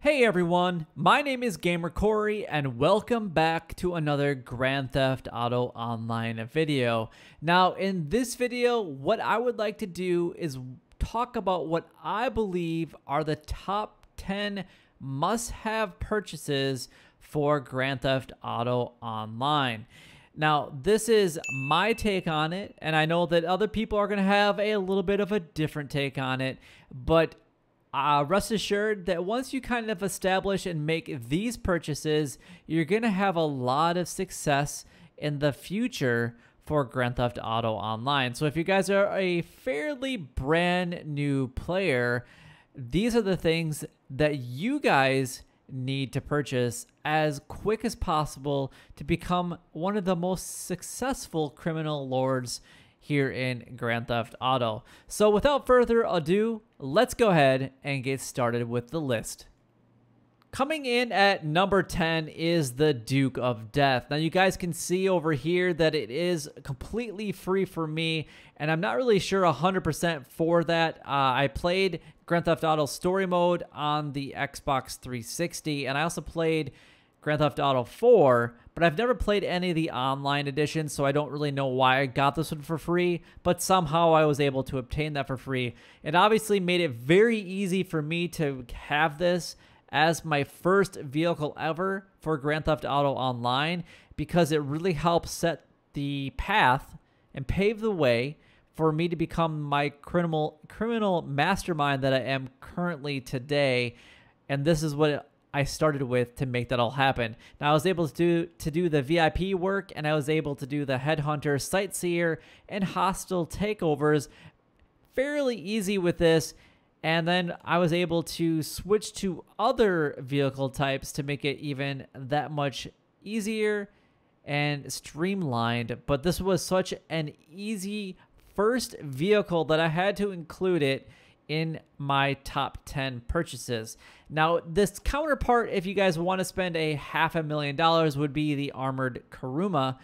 Hey everyone, my name is Gamer Corey and welcome back to another Grand Theft Auto Online video. Now in this video, what I would like to do is talk about what I believe are the top 10 must-have purchases for Grand Theft Auto Online. Now, this is my take on it, and I know that other people are going to have a little bit of a different take on it, but rest assured that once you kind of establish and make these purchases, you're going to have a lot of success in the future for Grand Theft Auto Online. So if you guys are a fairly brand new player, these are the things that you guys need to purchase as quick as possible to become one of the most successful criminal lords here in Grand Theft Auto. So without further ado, let's go ahead and get started with the list. Coming in at number 10 is the Duke of Death. Now you guys can see over here that it is completely free for me, and I'm not really sure 100% for that. I played Grand Theft Auto Story Mode on the Xbox 360, and I also played Grand Theft Auto 4, but I've never played any of the online editions, so I don't really know why I got this one for free, but somehow I was able to obtain that for free. It obviously made it very easy for me to have this as my first vehicle ever for Grand Theft Auto Online, because it really helps set the path and pave the way for me to become my criminal mastermind that I am currently today. And this is what I started with to make that all happen. Now I was able to do the VIP work, and I was able to do the Headhunter, Sightseer, and Hostile takeovers fairly easy with this. And then I was able to switch to other vehicle types to make it even that much easier and streamlined. But this was such an easy first vehicle that I had to include it in my top 10 purchases. Now, this counterpart, if you guys want to spend $500,000, would be the Armored Kuruma.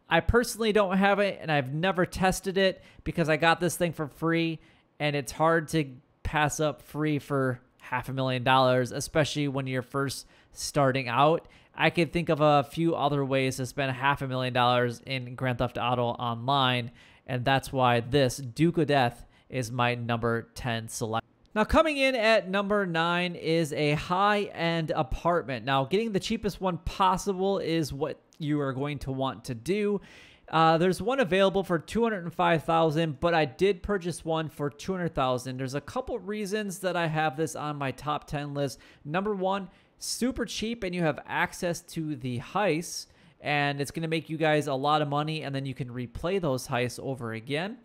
I personally don't have it, and I've never tested it because I got this thing for free, and it's hard to pass up free for $500,000, especially when you're first starting out. I could think of a few other ways to spend $500,000 in Grand Theft Auto Online, and that's why this Duke of Death is my number 10 select. Now coming in at number 9 is a high-end apartment. Now getting the cheapest one possible is what you are going to want to do. There's one available for $205,000, but I did purchase one for $200,000. There's a couple reasons that I have this on my top 10 list. Number one, super cheap, and you have access to the heists, and it's going to make you guys a lot of money, and then you can replay those heists over again.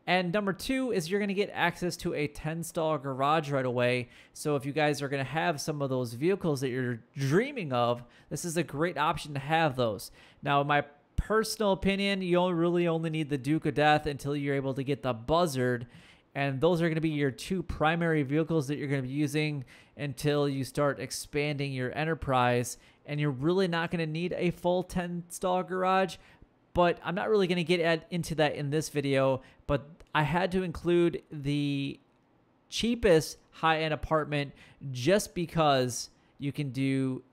And number two is you're going to get access to a 10-stall garage right away. So if you guys are going to have some of those vehicles that you're dreaming of, this is a great option to have those. Now, in my personal opinion, you really only need the Duke of Death until you're able to get the Buzzard, and those are going to be your two primary vehicles that you're going to be using until you start expanding your enterprise, and you're really not going to need a full 10-stall garage. But I'm not really going to get into that in this video, but I had to include the cheapest high-end apartment just because you can do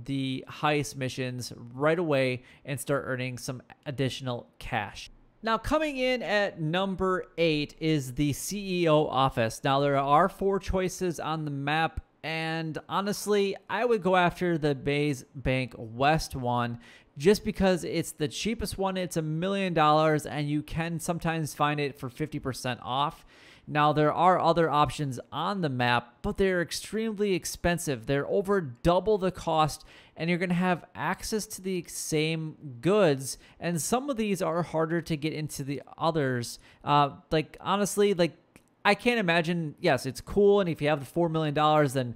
the heist missions right away and start earning some additional cash. Now coming in at number 8 is the CEO office. Now there are 4 choices on the map, and honestly I would go after the Maze Bank West one just because it's the cheapest one. It's $1 million, and you can sometimes find it for 50% off. Now, there are other options on the map, but they're extremely expensive. They're over double the cost, and you're going to have access to the same goods, and some of these are harder to get into the others. Like, honestly, like, I can't imagine, yes, it's cool, and if you have the $4 million, then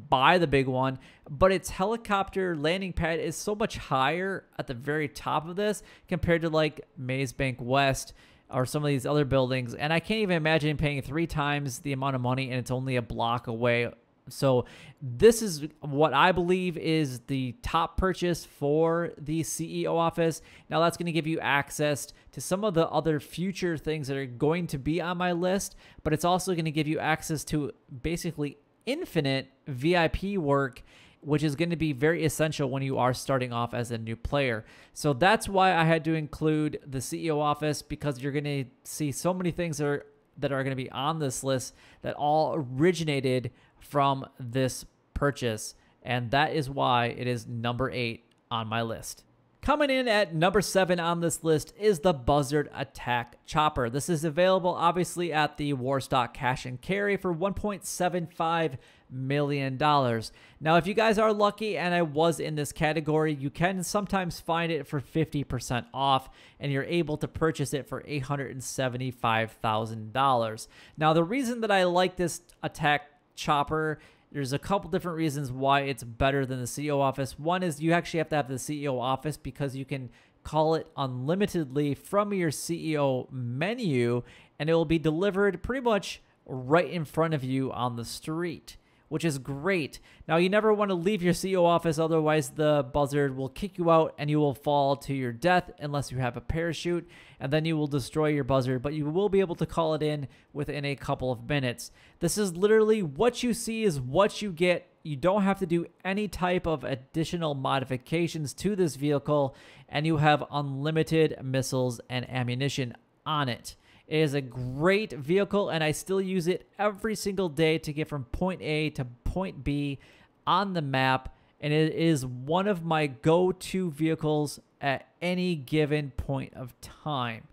buy the big one, but its helicopter landing pad is so much higher at the very top of this compared to like Maze Bank West or some of these other buildings, and I can't even imagine paying 3 times the amount of money and it's only a block away So this is what I believe is the top purchase for the CEO office. Now that's going to give you access to some of the other future things that are going to be on my list, but it's also going to give you access to basically infinite VIP work, which is going to be very essential when you are starting off as a new player. So that's why I had to include the CEO office, because you're going to see so many things that are going to be on this list that all originated from this purchase, and that is why it is number 8 on my list. Coming in at number 7 on this list is the Buzzard Attack Chopper. This is available obviously at the Warstock Cash and Carry for $1.75 million. Now, if you guys are lucky and I was in this category, you can sometimes find it for 50% off, and you're able to purchase it for $875,000. Now, the reason that I like this Attack Chopper, there's a couple different reasons why it's better than the CEO office. One is you actually have to have the CEO office because you can call it unlimitedly from your CEO menu, and it will be delivered pretty much right in front of you on the street, which is great. Now, you never want to leave your CEO office, otherwise the buzzard will kick you out and you will fall to your death unless you have a parachute, and then you will destroy your buzzard, but you will be able to call it in within a couple of minutes. This is literally what you see is what you get. You don't have to do any type of additional modifications to this vehicle, and you have unlimited missiles and ammunition on it. It is a great vehicle, and I still use it every single day to get from point A to point B on the map, and it is one of my go-to vehicles at any given point of time.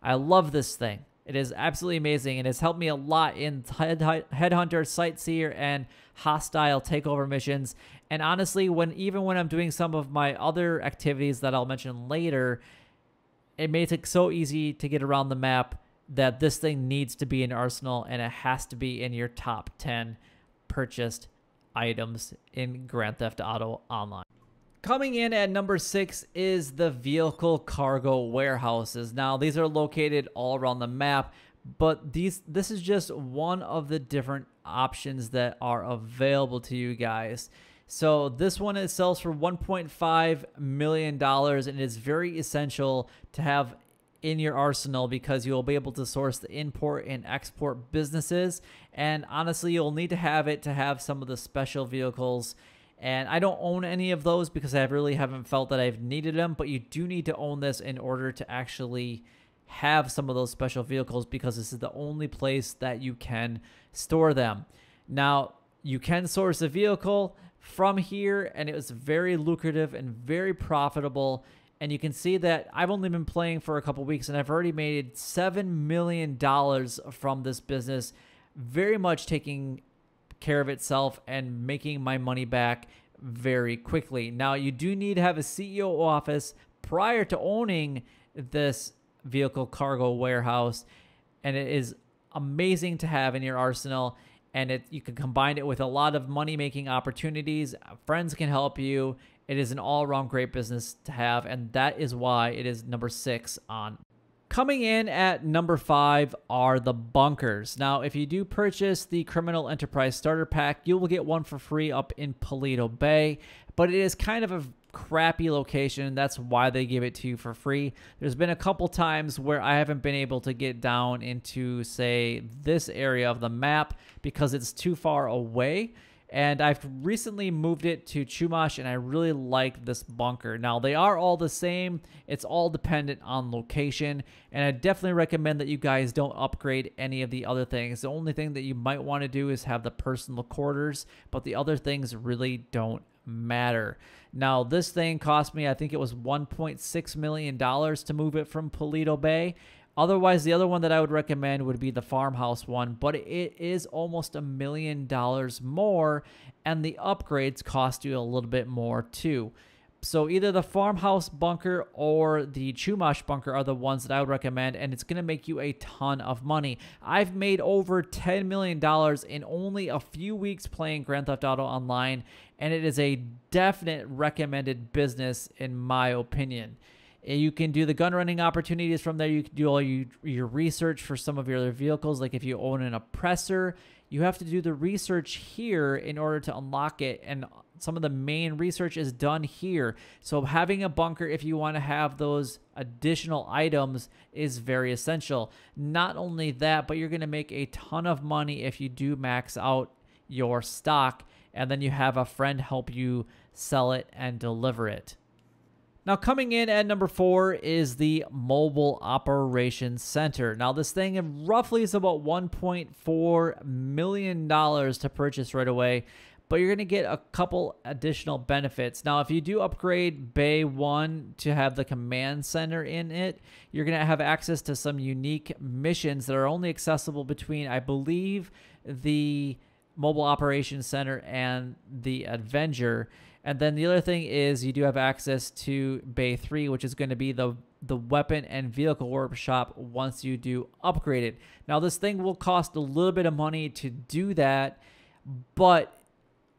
I love this thing. It is absolutely amazing, and it's helped me a lot in Headhunter, Sightseer, and Hostile Takeover missions. And honestly, even when I'm doing some of my other activities that I'll mention later, it makes it so easy to get around the map that this thing needs to be in Arsenal, and it has to be in your top 10 purchased items in Grand Theft Auto Online. Coming in at number 6 is the vehicle cargo warehouses. Now, these are located all around the map, but this is just one of the different options that are available to you guys. So this one, it sells for $1.5 million, and it is very essential to have in your arsenal because you'll be able to source the import and export businesses, and honestly you'll need to have it to have some of the special vehicles. And I don't own any of those because I really haven't felt that I've needed them, but you do need to own this in order to actually have some of those special vehicles, because this is the only place that you can store them. Now, you can source a vehicle from here, and it was very lucrative and very profitable. And you can see that I've only been playing for a couple weeks, and I've already made $7 million from this business, very much taking care of itself and making my money back very quickly. Now, you do need to have a CEO office prior to owning this vehicle cargo warehouse, and it is amazing to have in your arsenal. And you can combine it with a lot of money-making opportunities. Friends can help you. It is an all-around great business to have, and that is why it is number 6 on. Coming in at number 5 are the bunkers. Now, if you do purchase the Criminal Enterprise Starter Pack, you will get one for free up in Paleto Bay, but it is kind of a crappy location. That's why they give it to you for free. There's been a couple times where I haven't been able to get down into, say, this area of the map because it's too far away. And I've recently moved it to Chumash, and I really like this bunker. Now, they are all the same. It's all dependent on location, and I definitely recommend that you guys don't upgrade any of the other things. The only thing that you might want to do is have the personal quarters, but the other things really don't matter. Now, this thing cost me, I think it was $1.6 million to move it from Paleto Bay. Otherwise, the other one that I would recommend would be the farmhouse one, but it is almost $1 million more, and the upgrades cost you a little bit more too. So either the farmhouse bunker or the Chumash bunker are the ones that I would recommend, and it's going to make you a ton of money. I've made over $10 million in only a few weeks playing Grand Theft Auto Online, and it is a definite recommended business in my opinion. You can do the gun running opportunities from there. You can do all your research for some of your other vehicles. Like if you own an oppressor, you have to do the research here in order to unlock it. And some of the main research is done here. So having a bunker, if you want to have those additional items, is very essential. Not only that, but you're going to make a ton of money if you do max out your stock, and then you have a friend help you sell it and deliver it. Now, coming in at number 4 is the Mobile Operations Center. Now, this thing roughly is about $1.4 million to purchase right away, but you're going to get a couple additional benefits. Now, if you do upgrade Bay 1 to have the command center in it, you're going to have access to some unique missions that are only accessible between, I believe, the Mobile Operations Center and the Avenger. And then the other thing is you do have access to Bay 3, which is going to be the weapon and vehicle workshop once you do upgrade it. Now, this thing will cost a little bit of money to do that, but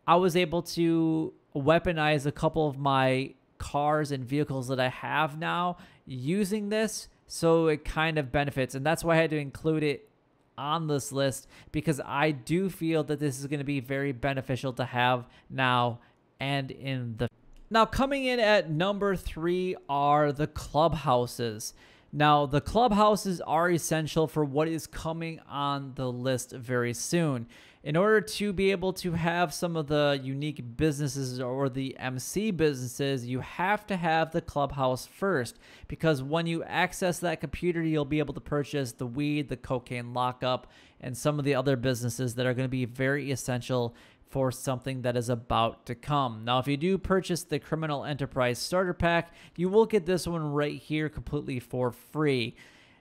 I was able to weaponize a couple of my cars and vehicles that I have now using this, so it kind of benefits. And that's why I had to include it on this list, because I do feel that this is going to be very beneficial to have now and in the... Now, coming in at number 3 are the clubhouses. Now, the clubhouses are essential for what is coming on the list very soon. In order to be able to have some of the unique businesses or the MC businesses, you have to have the clubhouse first, because when you access that computer, you'll be able to purchase the weed, the cocaine lockup, and some of the other businesses that are going to be very essential for something that is about to come. Now, if you do purchase the Criminal Enterprise Starter Pack, you will get this one right here completely for free.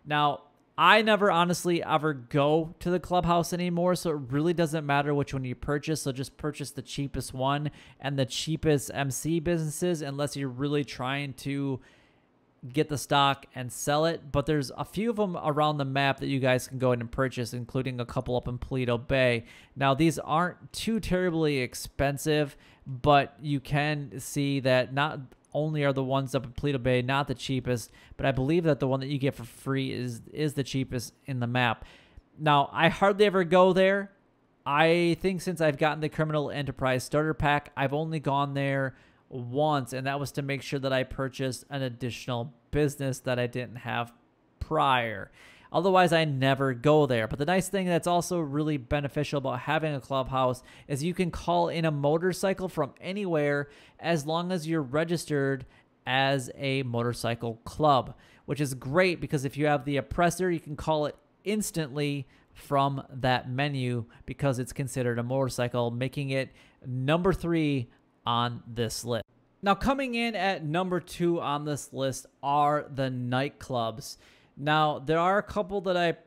Now, I never honestly ever go to the clubhouse anymore, so it really doesn't matter which one you purchase. So just purchase the cheapest one and the cheapest MC businesses, unless you're really trying to get the stock and sell it. But there's a few of them around the map that you guys can go ahead and purchase, including a couple up in Paleto Bay. Now, these aren't too terribly expensive, but you can see that not only are the ones up in Paleto Bay not the cheapest, but I believe that the one that you get for free is the cheapest in the map. Now, I hardly ever go there. I think since I've gotten the Criminal Enterprise Starter Pack, I've only gone there once, and that was to make sure that I purchased an additional business that I didn't have prior. Otherwise, I never go there. But the nice thing that's also really beneficial about having a clubhouse is you can call in a motorcycle from anywhere as long as you're registered as a motorcycle club, which is great because if you have the oppressor, you can call it instantly from that menu because it's considered a motorcycle, making it number 3 on this list. Now, coming in at number 2 on this list are the nightclubs. Now, there are a couple that I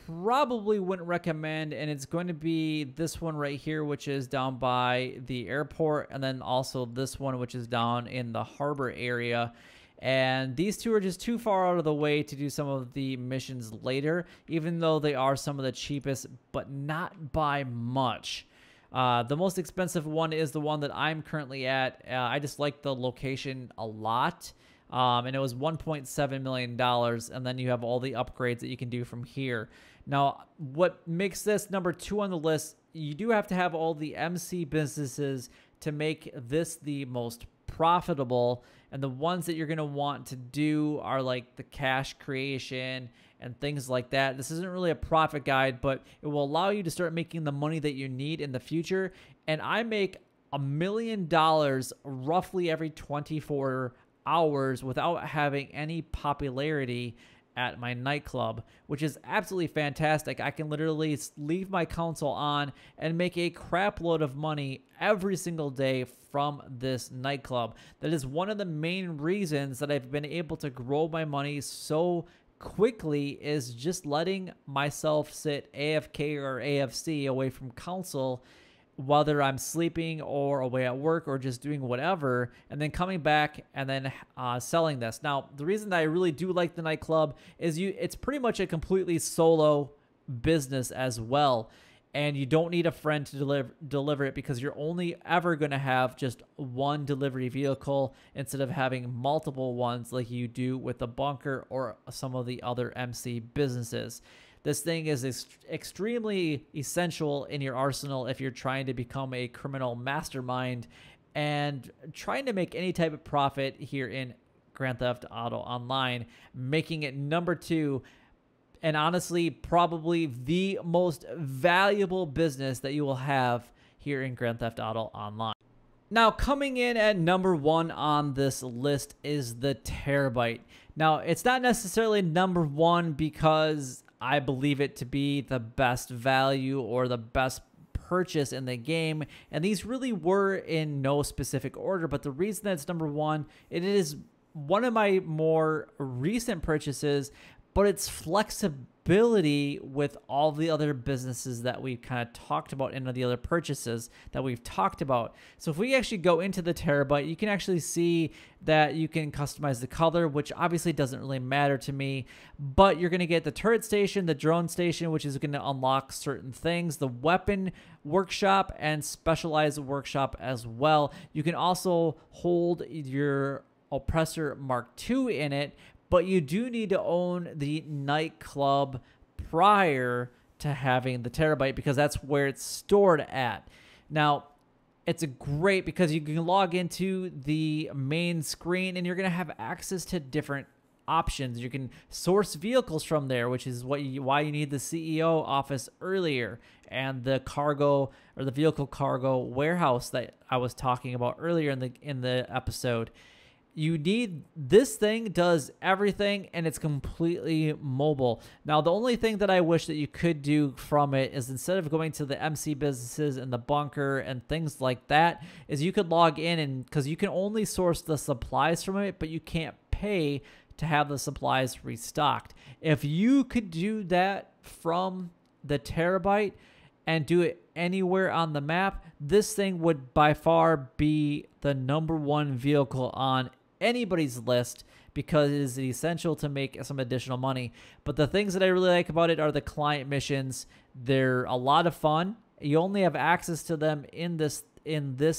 probably wouldn't recommend, and it's going to be this one right here, which is down by the airport, and then also this one, which is down in the harbor area. And these two are just too far out of the way to do some of the missions later, even though they are some of the cheapest, but not by much. The most expensive one is the one that I'm currently at. I just like the location a lot. And it was $1.7 million. And then you have all the upgrades that you can do from here. Now, what makes this number 2 on the list, you do have to have all the MC businesses to make this the most profitable. And the ones that you're going to want to do are like the cash creation and things like that. This isn't really a profit guide, but it will allow you to start making the money that you need in the future. And I make $1 million roughly every 24 hours without having any popularity at my nightclub, which is absolutely fantastic. I can literally leave my console on and make a crap load of money every single day from this nightclub. That is one of the main reasons that I've been able to grow my money so quickly, is just letting myself sit AFK or AFC away from console, whether I'm sleeping or away at work or just doing whatever, and then coming back and then selling this. Now, the reason that I really do like the nightclub is it's pretty much a completely solo business as well. and you don't need a friend to deliver it because you're only ever going to have just one delivery vehicle instead of having multiple ones like you do with the bunker or some of the other MC businesses. This thing is extremely essential in your arsenal if you're trying to become a criminal mastermind and trying to make any type of profit here in Grand Theft Auto Online, making it number 2 and honestly probably the most valuable business that you will have here in Grand Theft Auto Online. Now, coming in at number 1 on this list is the Terabyte. Now, it's not necessarily number 1 because I believe it to be the best value or the best purchase in the game, and these really were in no specific order, but the reason that it's number 1, it is one of my more recent purchases, but it's flexibility with all the other businesses that we've kind of talked about and the other purchases that we've talked about. So if we actually go into the Terabyte, you can actually see that you can customize the color, which obviously doesn't really matter to me, but you're going to get the turret station, the drone station, which is going to unlock certain things, the weapon workshop, and specialized workshop as well. You can also hold your Oppressor Mark II in it, but you do need to own the nightclub prior to having the Terabyte because that's where it's stored at. Now, it's great because you can log into the main screen and you're going to have access to different options. You can source vehicles from there, which is why you need the CEO office earlier and the cargo or the vehicle cargo warehouse that I was talking about earlier in the episode. You need, this thing does everything and it's completely mobile. Now, the only thing that I wish that you could do from it is instead of going to the MC businesses and the bunker and things like that, is you could log in and because you can only source the supplies from it, but you can't pay to have the supplies restocked. If you could do that from the Terabyte and do it anywhere on the map, this thing would by far be the number 1 vehicle on anybody's list because it is essential to make some additional money. But the things that I really like about it are the client missions. They're a lot of fun. You only have access to them in this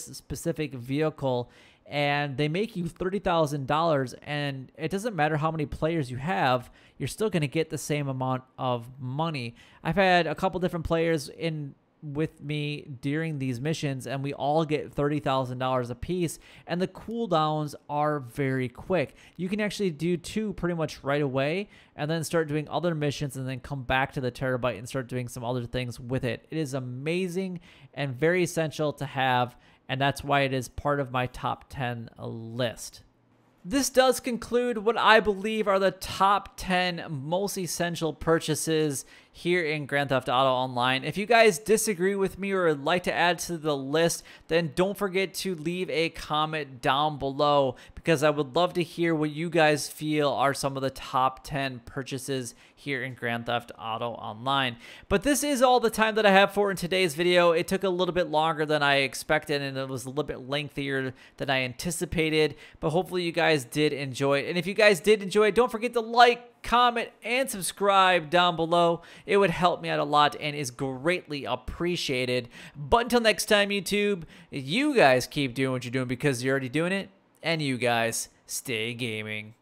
specific vehicle, and they make you $30,000, and it doesn't matter how many players you have, you're still going to get the same amount of money. I've had a couple different players in with me during these missions, and we all get $30,000 a piece, and the cooldowns are very quick. You can actually do 2 pretty much right away and then start doing other missions and then come back to the Terabyte and start doing some other things with it. It is amazing and very essential to have, and that's why it is part of my top 10 list. This does conclude what I believe are the top 10 most essential purchases here in Grand Theft Auto Online. If you guys disagree with me or would like to add to the list, then don't forget to leave a comment down below because I would love to hear what you guys feel are some of the top 10 purchases here in Grand Theft Auto Online. But this is all the time that I have for in today's video. It took a little bit longer than I expected and it was a little bit lengthier than I anticipated, but hopefully you guys did enjoy it. And if you guys did enjoy it, don't forget to like, comment, and subscribe down below. It would help me out a lot and is greatly appreciated. But until next time, YouTube, you guys keep doing what you're doing because you're already doing it, and you guys stay gaming.